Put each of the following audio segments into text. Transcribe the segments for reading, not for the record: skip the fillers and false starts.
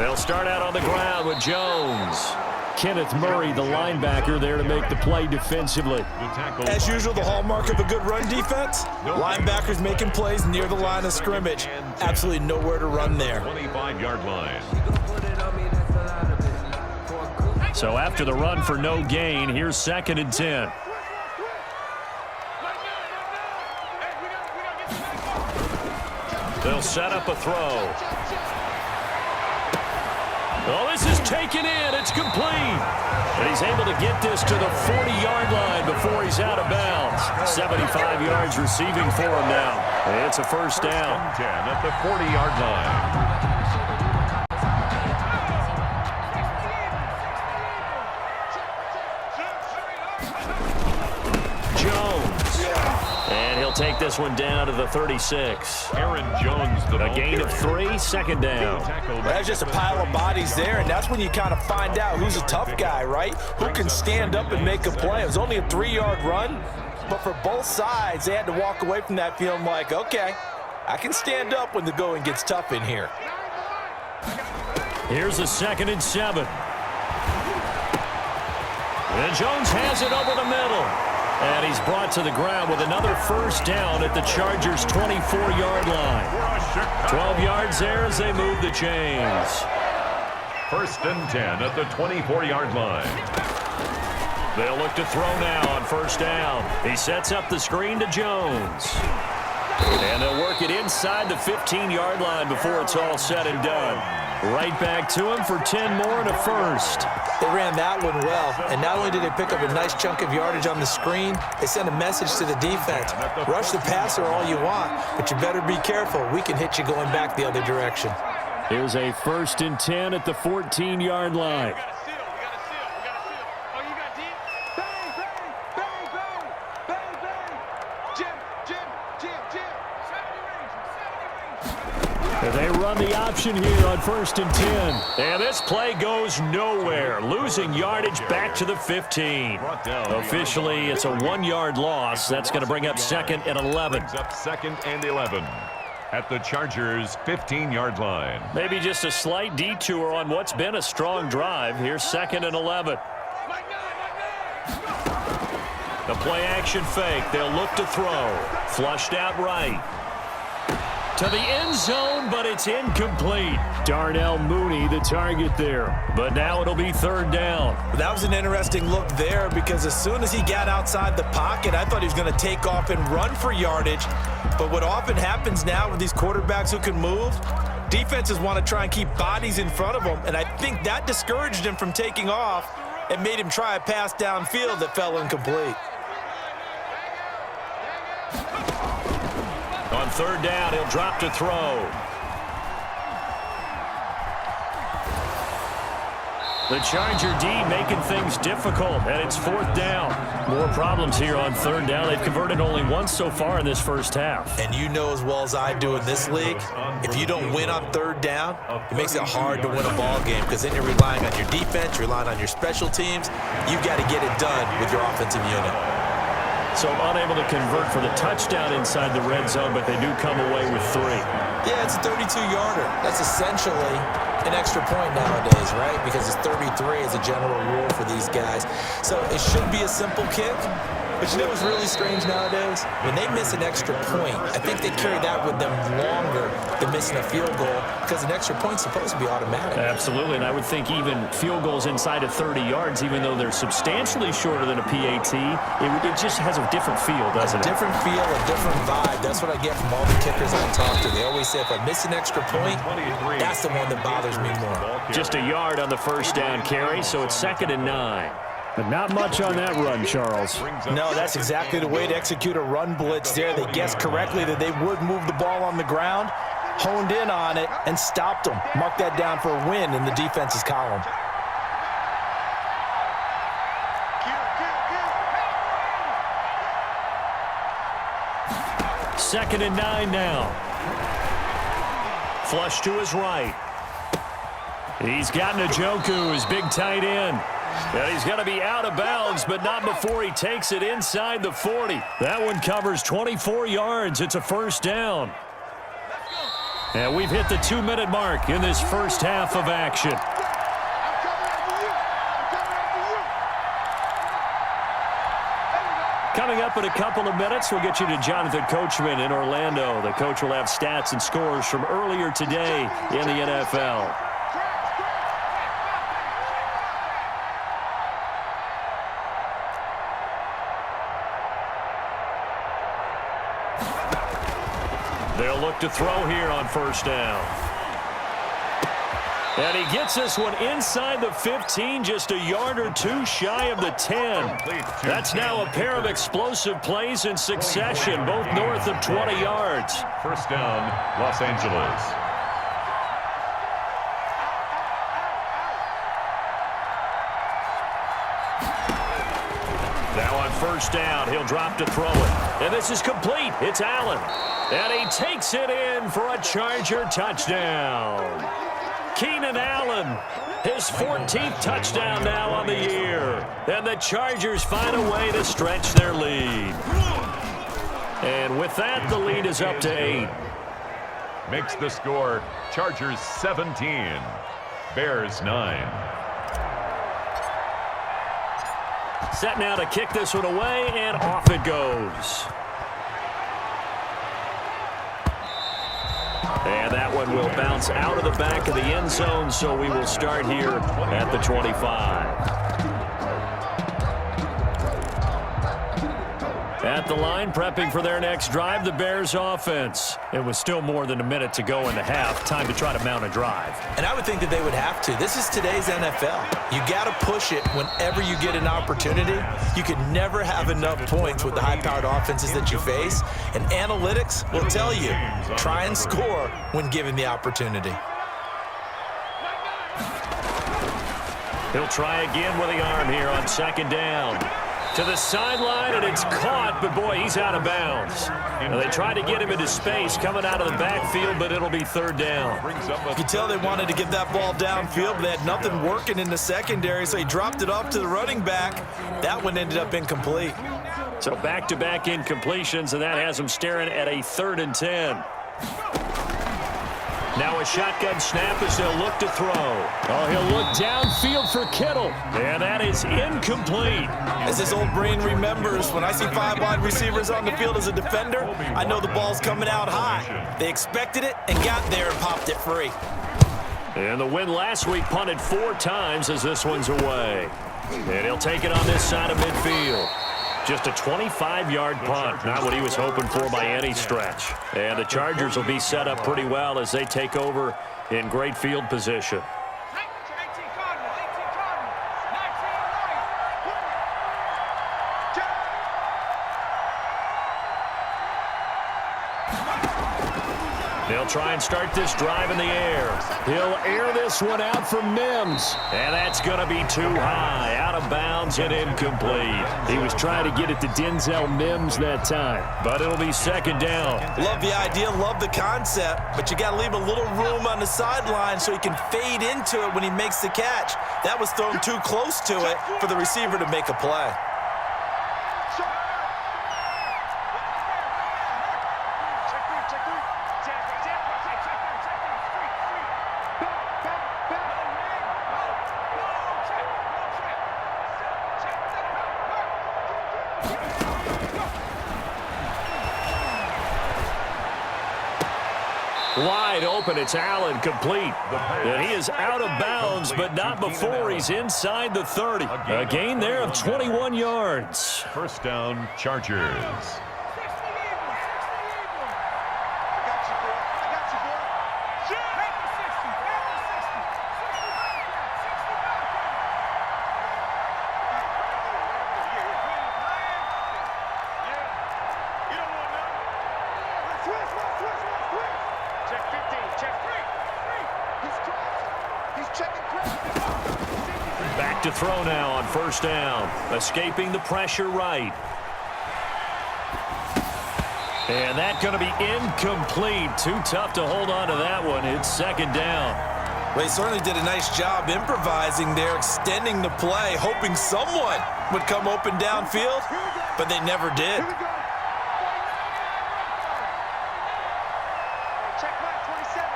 They'll start out on the ground with Jones. Kenneth Murray, the linebacker, there to make the play defensively. As usual, the hallmark of a good run defense, linebackers making plays near the line of scrimmage. Absolutely nowhere to run there. 25-yard line. So after the run for no gain, here's 2nd and 10. They'll set up a throw. Oh, this is taken in. It's complete. And he's able to get this to the 40-yard line before he's out of bounds. 75 yards receiving for him now. It's a first down. 10 at the 40-yard line. Take this one down to the 36. Aaron Jones, a gain of 3, 2nd down. That's just a pile of bodies there, and that's when you kind of find out who's a tough guy, right? Who can stand up and make a play. It was only a 3-yard run, but for both sides, they had to walk away from that feeling like, okay, I can stand up when the going gets tough in here. Here's a 2nd and 7. And Jones has it over the middle. And he's brought to the ground with another first down at the Chargers' 24-yard line. 12 yards there as they move the chains. 1st and 10 at the 24-yard line. They'll look to throw now on first down. He sets up the screen to Jones. And they'll work it inside the 15-yard line before it's all said and done. Right back to him for 10 more and a first. They ran that one well, and not only did they pick up a nice chunk of yardage on the screen, they sent a message to the defense. Rush the passer all you want, but you better be careful. We can hit you going back the other direction. Here's a 1st and 10 at the 14-yard line. They run the option here on 1st and 10. And this play goes nowhere. Losing yardage back to the 15. Officially, it's a 1-yard loss. That's going to bring up 2nd and 11. Brings up 2nd and 11 at the Chargers' 15-yard line. Maybe just a slight detour on what's been a strong drive. Here's 2nd and 11. The play action fake. They'll look to throw. Flushed out right. To the end zone, but it's incomplete. Darnell Mooney, the target there. But now it'll be 3rd down. That was an interesting look there because as soon as he got outside the pocket, I thought he was going to take off and run for yardage. But what often happens now with these quarterbacks who can move, defenses want to try and keep bodies in front of them. And I think that discouraged him from taking off and made him try a pass downfield that fell incomplete. On 3rd down, he'll drop to throw. The Charger D making things difficult, and it's 4th down. More problems here on 3rd down. They've converted only once so far in this first half. And you know as well as I do in this league, if you don't win on 3rd down, it makes it hard to win a ball game because then you're relying on your defense, you're relying on your special teams. You've got to get it done with your offensive unit. So unable to convert for the touchdown inside the red zone, but they do come away with 3. Yeah, it's a 32-yarder. That's essentially an extra point nowadays, right? Because it's 33 as a general rule for these guys. So it should be a simple kick. But you know what's really strange nowadays? When they miss an extra point, I think they carry that with them longer than missing a field goal because an extra point's supposed to be automatic. Absolutely, and I would think even field goals inside of 30 yards, even though they're substantially shorter than a PAT, it just has a different feel, doesn't it? A different feel, a different vibe. That's what I get from all the kickers I talk to. They always say if I miss an extra point, that's the one that bothers me more. Just a yard on the first down carry, so it's 2nd and 9. But not much on that run, Charles. No, that's exactly the way to execute a run blitz there. They guessed correctly that they would move the ball on the ground, honed in on it, and stopped them. Mark that down for a win in the defense's column. Second and 9 now. Flush to his right. He's got Njoku, his big tight end. And he's going to be out of bounds, but not before he takes it inside the 40. That one covers 24 yards. It's a first down. And we've hit the 2-minute mark in this first half of action. Coming up in a couple of minutes, we'll get you to Jonathan Coachman in Orlando. The coach will have stats and scores from earlier today in the NFL. They'll look to throw here on first down. And he gets this one inside the 15, just a yard or two shy of the 10. That's now a pair of explosive plays in succession, both north of 20 yards. First down, Los Angeles. Now on first down, he'll drop to throw it. And this is complete. It's Allen. And he takes it in for a Charger touchdown. Keenan Allen, his 14th touchdown now on the year. And the Chargers find a way to stretch their lead. And with that, the lead is up to 8. Makes the score Chargers 17, Bears 9. Set now to kick this one away, and off it goes. And that one will bounce out of the back of the end zone, so we will start here at the 25. At the line, prepping for their next drive, the Bears offense. It was still more than a minute to go in the half. Time to try to mount a drive. And I would think that they would have to. This is today's NFL. You got to push it whenever you get an opportunity. You can never have enough points with the high-powered offenses that you face. And analytics will tell you, try and score when given the opportunity. He'll try again with the arm here on second down. To the sideline, and it's caught, but boy, he's out of bounds. Now, they tried to get him into space coming out of the backfield, but it'll be third down. You can tell they wanted to get that ball downfield, but they had nothing working in the secondary, so he dropped it off to the running back. That one ended up incomplete. So back-to-back incompletions, and that has him staring at a 3rd and 10. Now a shotgun snap as they'll look to throw. Oh, he'll look downfield for Kittle. And that is incomplete. As his old brain remembers, when I see 5 wide receivers on the field as a defender, I know the ball's coming out high. They expected it and got there and popped it free. And the win last week punted 4 times as this one's away. And he'll take it on this side of midfield. Just a 25-yard punt, not what he was hoping for by any stretch. And the Chargers will be set up pretty well as they take over in great field position. They'll try and start this drive in the air. He'll air this one out for Mims. And that's going to be too high. Out of bounds and incomplete. He was trying to get it to Denzel Mims that time. But it'll be second down. Love the idea, love the concept. But you got to leave a little room on the sideline so he can fade into it when he makes the catch. That was thrown too close to it for the receiver to make a play. Wide open, it's Allen, complete. And he is out of bounds, but not before he's inside the 30. A gain there of 21 yards. First down, Chargers. Back to throw now on first down. Escaping the pressure right. And that's going to be incomplete. Too tough to hold on to that one. It's second down. Well, he certainly did a nice job improvising there, extending the play, hoping someone would come open downfield, but they never did. Check back 27.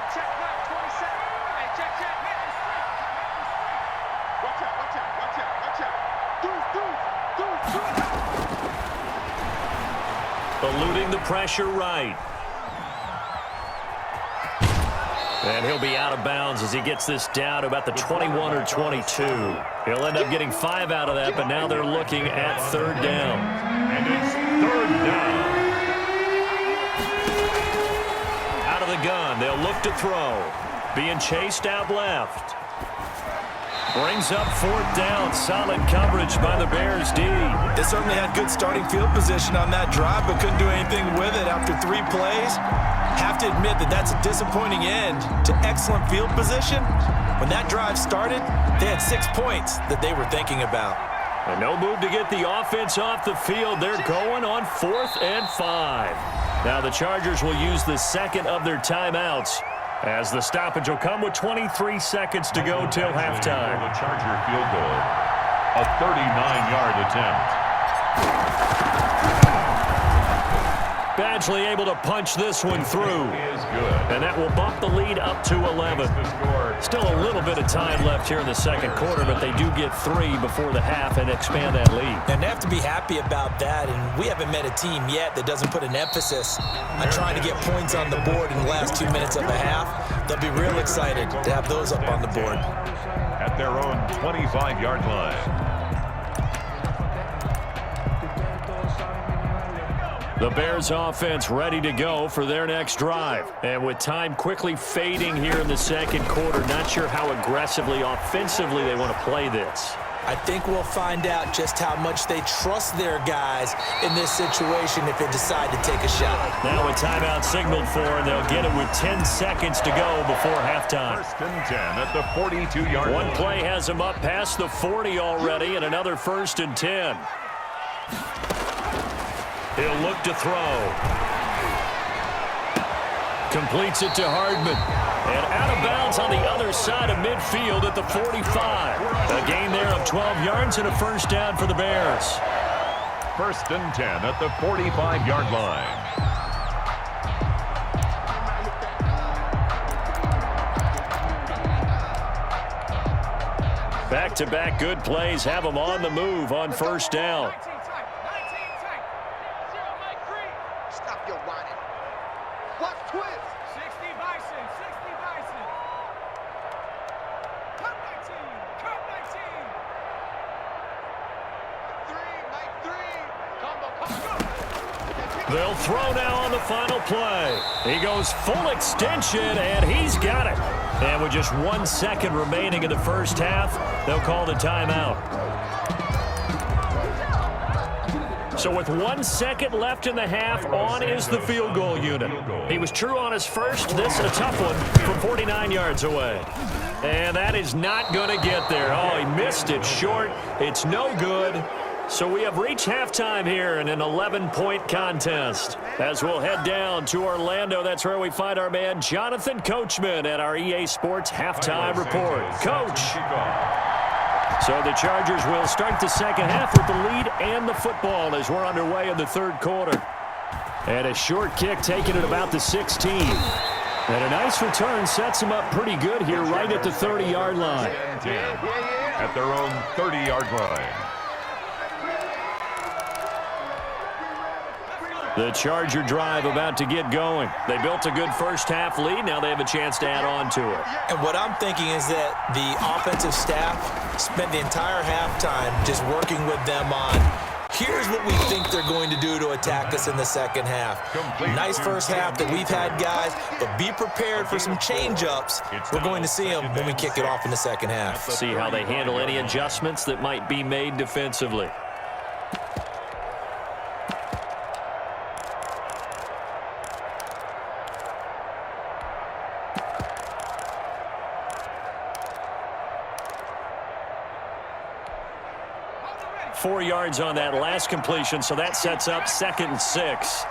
eluding the pressure right. And he'll be out of bounds as he gets this down to about the 21 or 22. He'll end up getting 5 out of that, but now they're looking at 3rd down. And it's 3rd down. Out of the gun, they'll look to throw. Being chased out left. Brings up 4th down. Solid coverage by the Bears D. They certainly had good starting field position on that drive, but couldn't do anything with it after 3 plays. Have to admit that that's a disappointing end to excellent field position. When that drive started, they had 6 points that they were thinking about. And no move to get the offense off the field. They're going on 4th and 5. Now the Chargers will use the second of their timeouts, as the stoppage will come with 23 seconds to go till halftime. The Charger field goal, a 39-yard attempt. Badgley able to punch this one through. Is good. And that will bump the lead up to 11. Still a little bit of time left here in the second quarter, but they do get 3 before the half and expand that lead. And they have to be happy about that, and we haven't met a team yet that doesn't put an emphasis on trying to get points on the board in the last 2 minutes of a half. They'll be real excited to have those up on the board. At their own 25-yard line. The Bears offense ready to go for their next drive. And with time quickly fading here in the second quarter, not sure how aggressively, offensively they want to play this. I think we'll find out just how much they trust their guys in this situation if they decide to take a shot. Now a timeout signaled for, and they'll get it with 10 seconds to go before halftime. 1st and 10 at the 42-yard line. One play has them up past the 40 already, and another 1st and 10. He'll look to throw. Completes it to Hardman. And out of bounds on the other side of midfield at the 45. A gain there of 12 yards and a 1st down for the Bears. 1st and 10 at the 45-yard line. Back-to-back good plays have them on the move on 1st down. They'll throw now on the final play. He goes full extension, and he's got it. And with just 1 second remaining in the first half, they'll call the timeout. So with 1 second left in the half, on is the field goal unit. He was true on his first. This a tough one from 49 yards away. And that is not going to get there. Oh, he missed it short. It's no good. So we have reached halftime here in an 11-point contest. As we'll head down to Orlando, that's where we find our man Jonathan Coachman at our EA Sports Halftime Report. Coach. So the Chargers will start the second half with the lead and the football as we're underway in the 3rd quarter. And a short kick taken at about the 16. And a nice return sets him up pretty good here right at the 30-yard line. At their own 30-yard line. The Charger drive about to get going. They built a good first half lead. Now they have a chance to add on to it. And what I'm thinking is that the offensive staff spent the entire halftime just working with them on, here's what we think they're going to do to attack us in the second half. Nice first half that we've had, guys, but be prepared for some change-ups. We're going to see them when we kick it off in the second half. See how they handle any adjustments that might be made defensively. .4 yards on that last completion, so that sets up 2nd and 6.